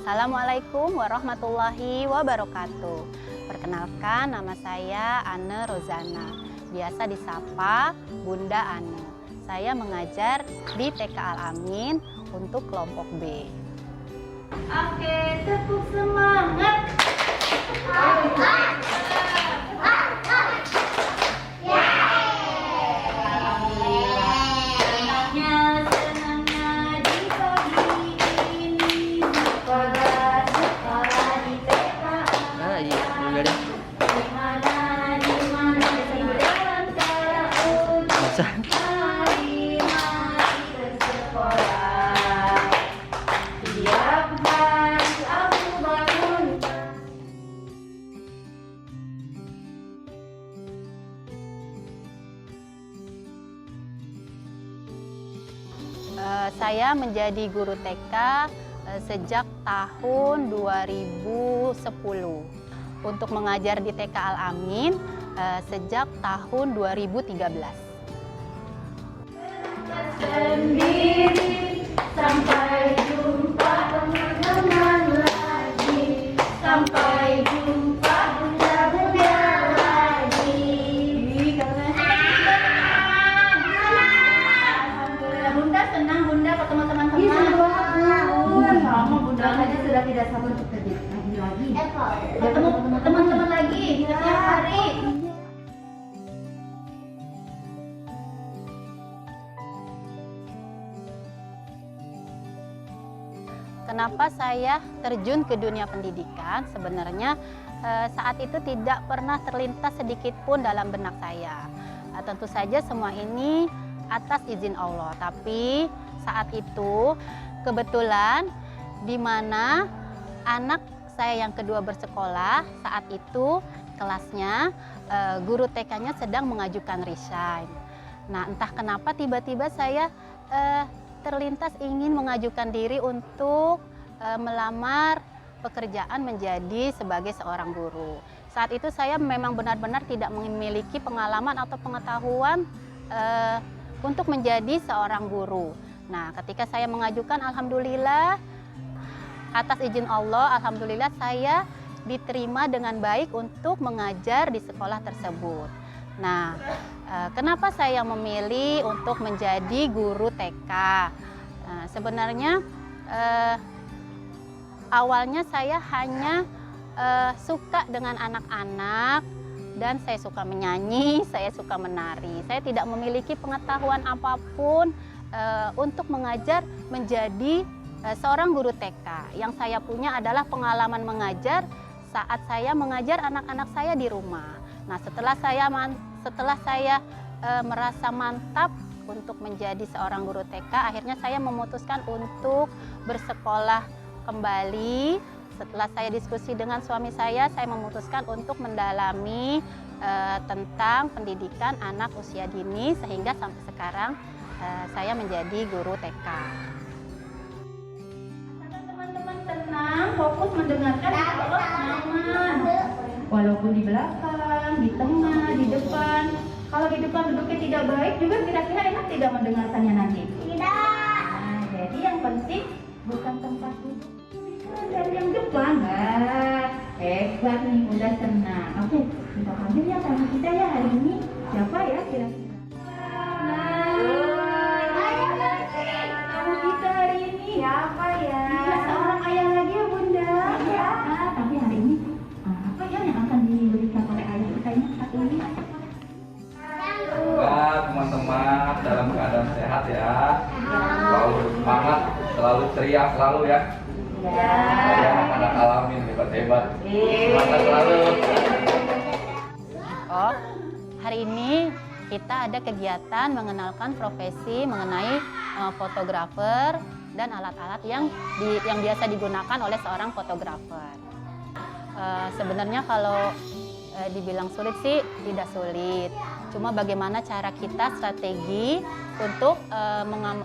Assalamualaikum warahmatullahi wabarakatuh. Perkenalkan, nama saya Ane Rozana, biasa disapa Bunda Ane. Saya mengajar di TK Al-Amin untuk kelompok B. Oke, tepuk semangat. Saya menjadi guru TK sejak tahun 2010. Untuk mengajar di TK Al-Amin sejak tahun 2013. Sendiri sampai jumpa teman-teman lagi. Sampai jumpa bunda-bunda lagi. Alhamdulillah, bunda senang bunda ketemu teman-teman. Sama bunda saja sudah tidak sabar untuk kerja lagi. Ketemu teman-teman lagi setiap hari. Kenapa saya terjun ke dunia pendidikan? Sebenarnya saat itu tidak pernah terlintas sedikit pun dalam benak saya. Tentu saja semua ini atas izin Allah. Tapi saat itu kebetulan di mana anak saya yang kedua bersekolah, saat itu kelasnya guru TK-nya sedang mengajukan resign. Nah, entah kenapa tiba-tiba saya terlintas ingin mengajukan diri untuk melamar pekerjaan menjadi sebagai seorang guru. Saat itu saya memang benar-benar tidak memiliki pengalaman atau pengetahuan untuk menjadi seorang guru. Nah, ketika saya mengajukan, alhamdulillah atas izin Allah, alhamdulillah saya diterima dengan baik untuk mengajar di sekolah tersebut. Nah, kenapa saya memilih untuk menjadi guru TK? Sebenarnya awalnya saya hanya suka dengan anak-anak dan saya suka menyanyi, saya suka menari. Saya tidak memiliki pengetahuan apapun untuk mengajar menjadi seorang guru TK. Yang saya punya adalah pengalaman mengajar saat saya mengajar anak-anak saya di rumah. Nah, setelah saya merasa mantap untuk menjadi seorang guru TK, akhirnya saya memutuskan untuk bersekolah kembali. Setelah saya diskusi dengan suami saya memutuskan untuk mendalami tentang pendidikan anak usia dini, sehingga sampai sekarang saya menjadi guru TK. Teman-teman tenang, fokus mendengarkan, Allah nyaman. Walaupun di belakang, di tengah, di depan. Kalau di depan duduknya tidak baik juga kira-kira enak tidak mendengarkannya nanti? Tidak. Nah, dalam keadaan sehat ya. Selalu semangat, selalu ceria selalu ya. Ya, anak alamin hebat-hebat. Semangat selalu. Oh, hari ini kita ada kegiatan mengenalkan profesi mengenai fotografer dan alat-alat yang biasa digunakan oleh seorang fotografer. Sebenarnya kalau dibilang sulit sih tidak sulit. Cuma bagaimana cara kita strategi untuk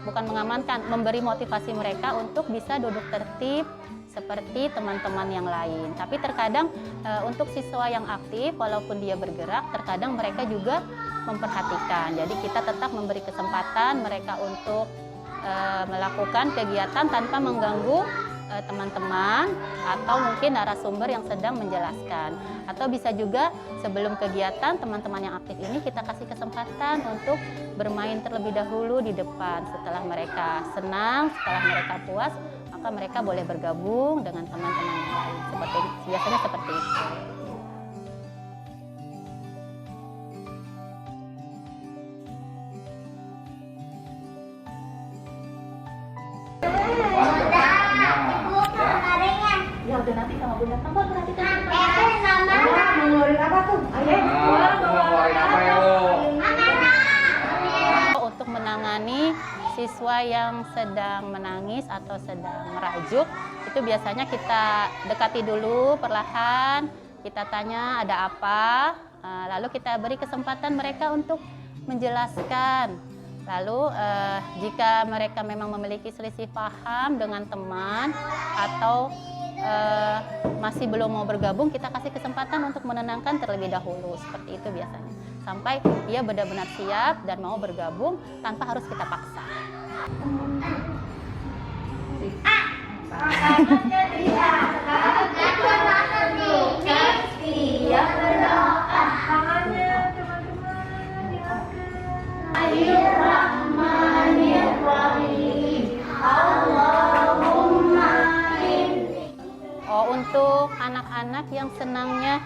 bukan mengamankan, memberi motivasi mereka untuk bisa duduk tertib seperti teman-teman yang lain. Tapi terkadang untuk siswa yang aktif, walaupun dia bergerak, terkadang mereka juga memperhatikan. Jadi kita tetap memberi kesempatan mereka untuk melakukan kegiatan tanpa mengganggu teman-teman atau mungkin narasumber yang sedang menjelaskan. Atau bisa juga sebelum kegiatan teman-teman yang aktif ini kita kasih kesempatan untuk bermain terlebih dahulu di depan. Setelah mereka senang, setelah mereka puas, maka mereka boleh bergabung dengan teman-teman yang lain. Biasanya seperti itu. Ya udah nanti sama Bunda Tambah berarti kan. Mau ngeluarin apa tuh? Ayo. Ngeluarin apa ya lo? Untuk menangani siswa yang sedang menangis atau sedang merajuk, itu biasanya kita dekati dulu perlahan, kita tanya ada apa, lalu kita beri kesempatan mereka untuk menjelaskan. Lalu jika mereka memang memiliki selisih paham dengan teman atau masih belum mau bergabung, kita kasih kesempatan untuk menenangkan terlebih dahulu. Seperti itu biasanya. Sampai dia benar-benar siap dan mau bergabung tanpa harus kita paksa. Untuk anak-anak yang senangnya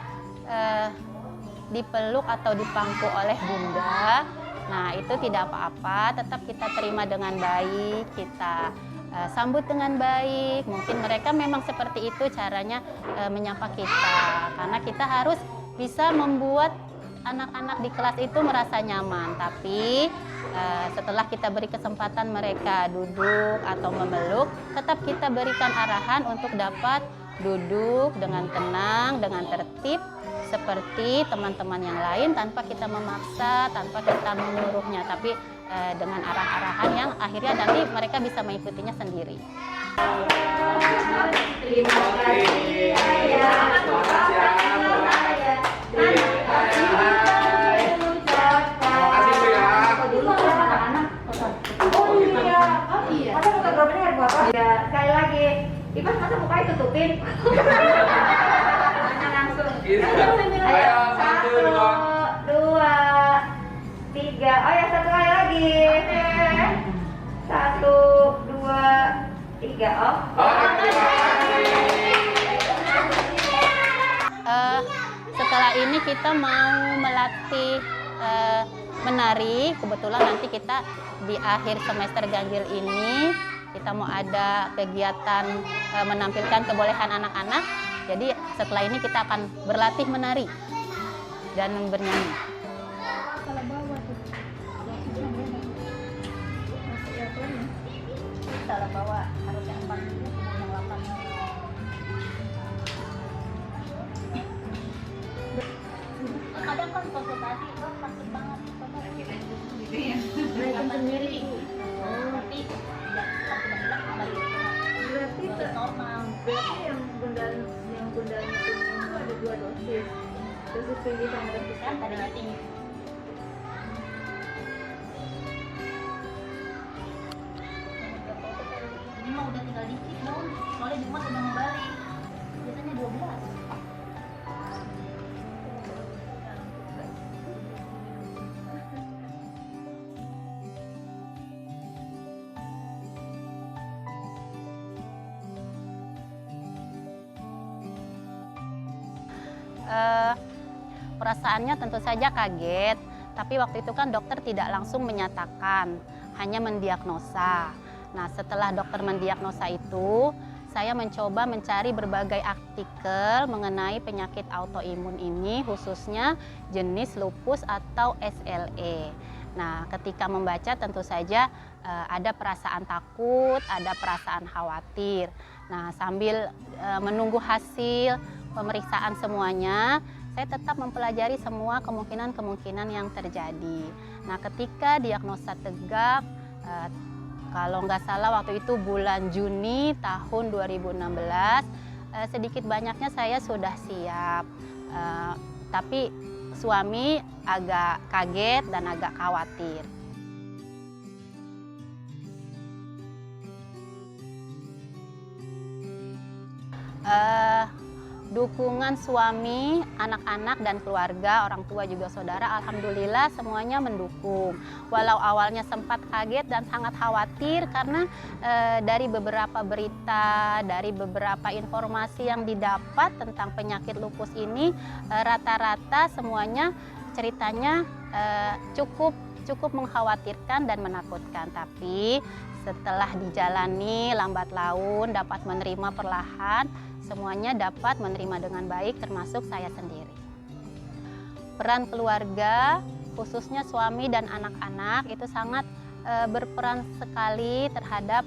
dipeluk atau dipangku oleh bunda, nah itu tidak apa-apa, tetap kita terima dengan baik, kita sambut dengan baik. Mungkin mereka memang seperti itu caranya menyapa kita, karena kita harus bisa membuat anak-anak di kelas itu merasa nyaman. Tapi setelah kita beri kesempatan mereka duduk atau memeluk, tetap kita berikan arahan untuk dapat duduk dengan tenang, dengan tertib seperti teman-teman yang lain, tanpa kita memaksa, tanpa kita menyuruhnya, tapi dengan arah-arahan yang akhirnya nanti mereka bisa mengikutinya sendiri. Terima kasih ayah. Ya, sekali lagi. Ipas masa mukanya tutupin? Mana langsung. Ayo, 1, 2, 3. Oh ya, satu kali lagi. 1, 2, 3. Oh. Setelah ini kita mau melatih menari. Kebetulan nanti kita di akhir semester ganjil ini kita mau ada kegiatan menampilkan kebolehan anak-anak. Jadi setelah ini kita akan berlatih menari dan bernyanyi. Salah bawa harus yang 4 dulu, yang 8. Kadang kan konsultasi itu takut banget. Mereka sendiri. Tapi Berarti normal. Berarti yang bundanya itu ada 2 dosis. Dosis tinggi sama dosis kan tadinya tinggi. Ini mah udah tinggal dikit dong. Soalnya Jumat udah mau balik. Biasanya 12. Perasaannya tentu saja kaget, Tapi waktu itu kan dokter tidak langsung menyatakan, hanya mendiagnosa. Nah, setelah dokter mendiagnosa itu, saya mencoba mencari berbagai artikel mengenai penyakit autoimun ini, khususnya jenis lupus atau SLE. Nah, ketika membaca tentu saja ada perasaan takut, ada perasaan khawatir. Nah, sambil menunggu hasil pemeriksaan semuanya, saya tetap mempelajari semua kemungkinan-kemungkinan yang terjadi. Nah, ketika diagnosa tegak, kalau nggak salah waktu itu bulan Juni tahun 2016, sedikit banyaknya saya sudah siap. Tapi suami agak kaget dan agak khawatir. Dukungan suami, anak-anak dan keluarga, orang tua juga saudara, alhamdulillah semuanya mendukung. Walau awalnya sempat kaget dan sangat khawatir karena dari beberapa berita, dari beberapa informasi yang didapat tentang penyakit lupus ini, rata-rata semuanya ceritanya cukup mengkhawatirkan dan menakutkan. Tapi setelah dijalani lambat laun, dapat menerima perlahan, semuanya dapat menerima dengan baik, termasuk saya sendiri. Peran keluarga, khususnya suami dan anak-anak, itu sangat berperan sekali terhadap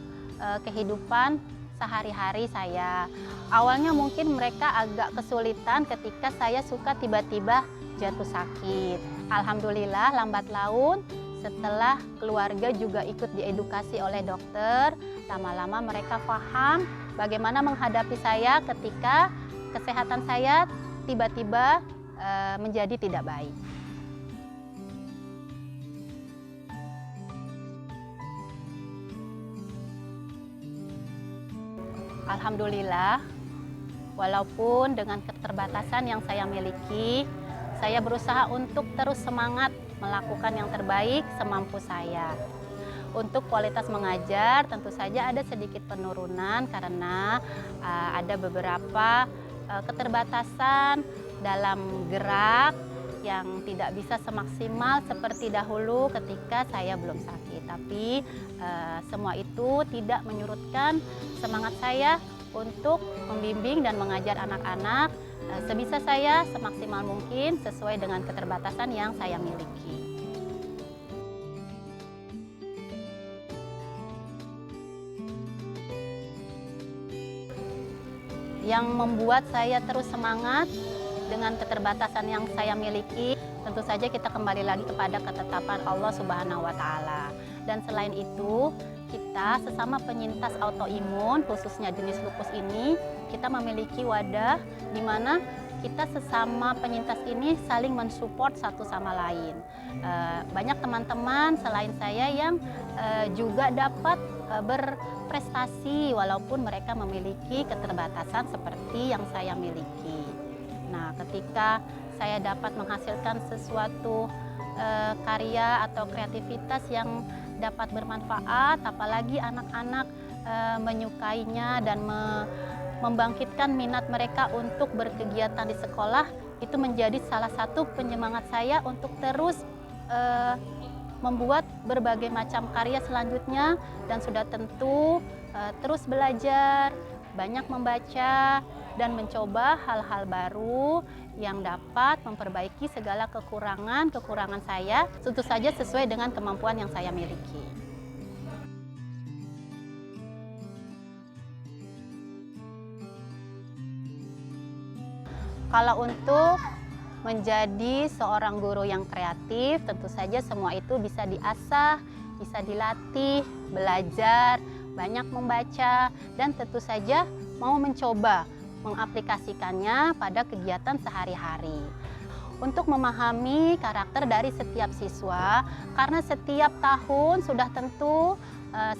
kehidupan sehari-hari saya. Awalnya mungkin mereka agak kesulitan ketika saya suka tiba-tiba jatuh sakit. Alhamdulillah lambat laun, setelah keluarga juga ikut diedukasi oleh dokter, lama-lama mereka paham bagaimana menghadapi saya ketika kesehatan saya tiba-tiba menjadi tidak baik. Alhamdulillah, walaupun dengan keterbatasan yang saya miliki, saya berusaha untuk terus semangat melakukan yang terbaik semampu saya. Untuk kualitas mengajar tentu saja ada sedikit penurunan karena ada beberapa keterbatasan dalam gerak yang tidak bisa semaksimal seperti dahulu ketika saya belum sakit. Tapi semua itu tidak menyurutkan semangat saya untuk membimbing dan mengajar anak-anak sebisa saya, semaksimal mungkin sesuai dengan keterbatasan yang saya miliki. Yang membuat saya terus semangat dengan keterbatasan yang saya miliki, tentu saja kita kembali lagi kepada ketetapan Allah Subhanahu wa Ta'ala. Dan selain itu, kita sesama penyintas autoimun, khususnya jenis lupus ini, kita memiliki wadah di mana kita sesama penyintas ini saling mensupport satu sama lain. Banyak teman-teman selain saya yang juga dapat berprestasi walaupun mereka memiliki keterbatasan seperti yang saya miliki. Nah, ketika saya dapat menghasilkan sesuatu karya atau kreativitas yang dapat bermanfaat, apalagi anak-anak menyukainya dan membangkitkan minat mereka untuk berkegiatan di sekolah, itu menjadi salah satu penyemangat saya untuk terus membuat berbagai macam karya selanjutnya, dan sudah tentu terus belajar, banyak membaca, dan mencoba hal-hal baru yang dapat memperbaiki segala kekurangan saya, tentu saja sesuai dengan kemampuan yang saya miliki. Kalau untuk menjadi seorang guru yang kreatif, tentu saja semua itu bisa diasah, bisa dilatih, belajar, banyak membaca, dan tentu saja mau mencoba mengaplikasikannya pada kegiatan sehari-hari. Untuk memahami karakter dari setiap siswa, karena setiap tahun sudah tentu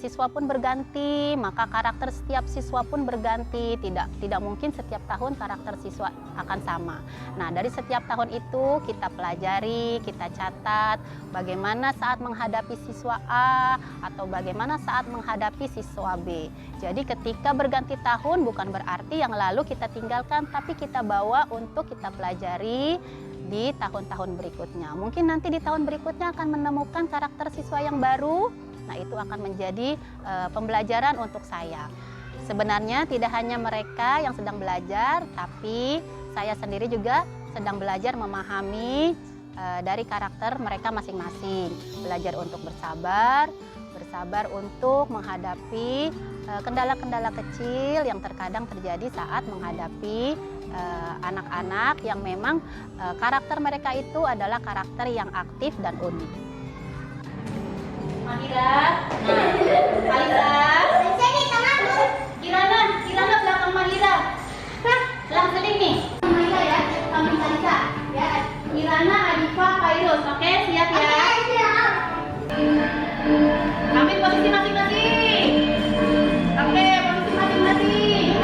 siswa pun berganti, maka karakter setiap siswa pun berganti. Tidak mungkin setiap tahun karakter siswa akan sama. Nah, dari setiap tahun itu kita pelajari, kita catat bagaimana saat menghadapi siswa A atau bagaimana saat menghadapi siswa B. Jadi ketika berganti tahun bukan berarti yang lalu kita tinggalkan, tapi kita bawa untuk kita pelajari di tahun-tahun berikutnya. Mungkin nanti di tahun berikutnya akan menemukan karakter siswa yang baru. Nah, itu akan menjadi pembelajaran untuk saya. Sebenarnya tidak hanya mereka yang sedang belajar, tapi saya sendiri juga sedang belajar memahami dari karakter mereka masing-masing. Belajar untuk bersabar untuk menghadapi kendala-kendala kecil yang terkadang terjadi saat menghadapi anak-anak yang memang karakter mereka itu adalah karakter yang aktif dan unik. Mahira, Alisa, Sini tanganku. Kirana belakang Mahira. Selang seling nih. Mahira ya, samping Alisa. Ya, Kirana, Adifa, Kairos. Oke, siap ya. Ambil posisi masing-masing. Oke, posisi masing-masing.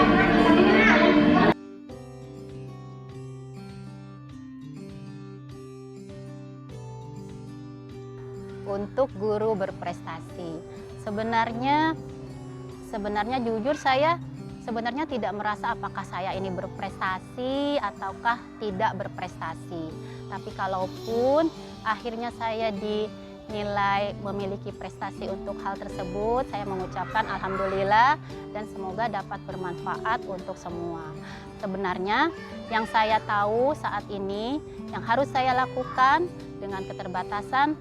Untuk guru berprestasi, sebenarnya jujur saya sebenarnya tidak merasa apakah saya ini berprestasi ataukah tidak berprestasi. Tapi kalaupun akhirnya saya dinilai memiliki prestasi untuk hal tersebut, saya mengucapkan alhamdulillah dan semoga dapat bermanfaat untuk semua. Sebenarnya yang saya tahu saat ini, yang harus saya lakukan dengan keterbatasan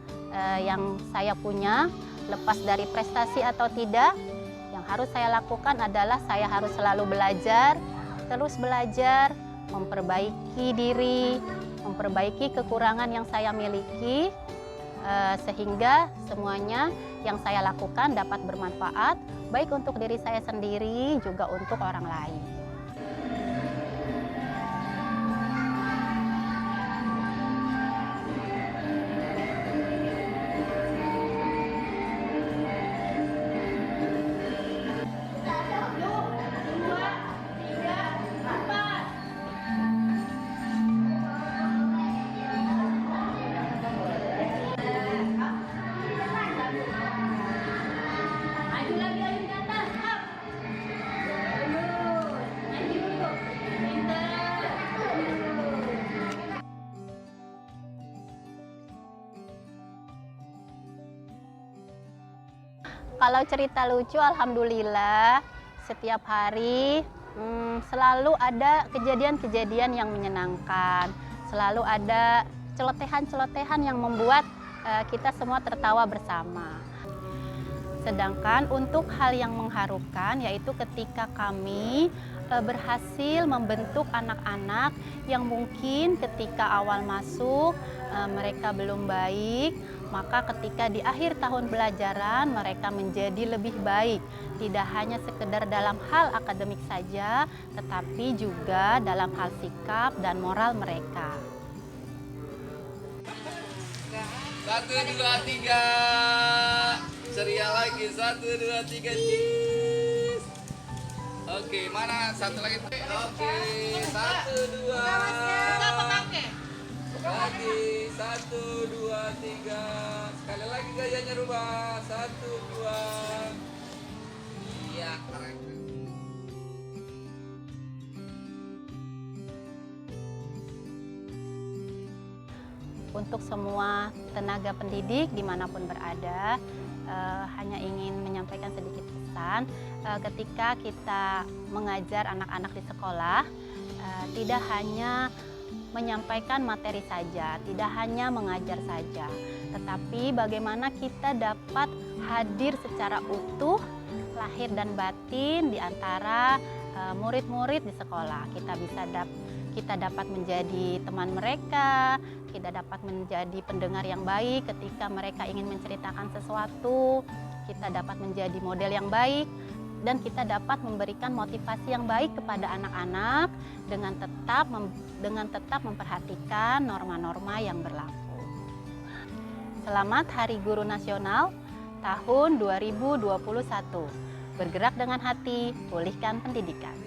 yang saya punya, lepas dari prestasi atau tidak, yang harus saya lakukan adalah saya harus selalu belajar, terus belajar, memperbaiki diri, memperbaiki kekurangan yang saya miliki, sehingga semuanya yang saya lakukan dapat bermanfaat, baik untuk diri saya sendiri juga untuk orang lain. Kalau cerita lucu, alhamdulillah setiap hari selalu ada kejadian-kejadian yang menyenangkan, selalu ada celotehan-celotehan yang membuat kita semua tertawa bersama. Sedangkan untuk hal yang mengharukan, yaitu ketika kami berhasil membentuk anak-anak yang mungkin ketika awal masuk mereka belum baik, maka ketika di akhir tahun pelajaran mereka menjadi lebih baik. Tidak hanya sekedar dalam hal akademik saja, tetapi juga dalam hal sikap dan moral mereka. 1, 2, 3. Ceria lagi. 1, 2, 3. Cheese. Oke, mana satu lagi? Oke, 1, 2. Lagi 1, 2, 3. Sekali lagi gayanya rubah. 1, 2. Iya, keren. Untuk semua tenaga pendidik dimanapun berada, hanya ingin menyampaikan sedikit pesan. Ketika kita mengajar anak-anak di sekolah, tidak hanya menyampaikan materi saja, tidak hanya mengajar saja, tetapi bagaimana kita dapat hadir secara utuh, lahir dan batin di antara murid-murid di sekolah. Kita dapat menjadi teman mereka, kita dapat menjadi pendengar yang baik ketika mereka ingin menceritakan sesuatu, kita dapat menjadi model yang baik, dan kita dapat memberikan motivasi yang baik kepada anak-anak dengan tetap memperhatikan norma-norma yang berlaku. Selamat Hari Guru Nasional tahun 2021. Bergerak dengan hati, pulihkan pendidikan.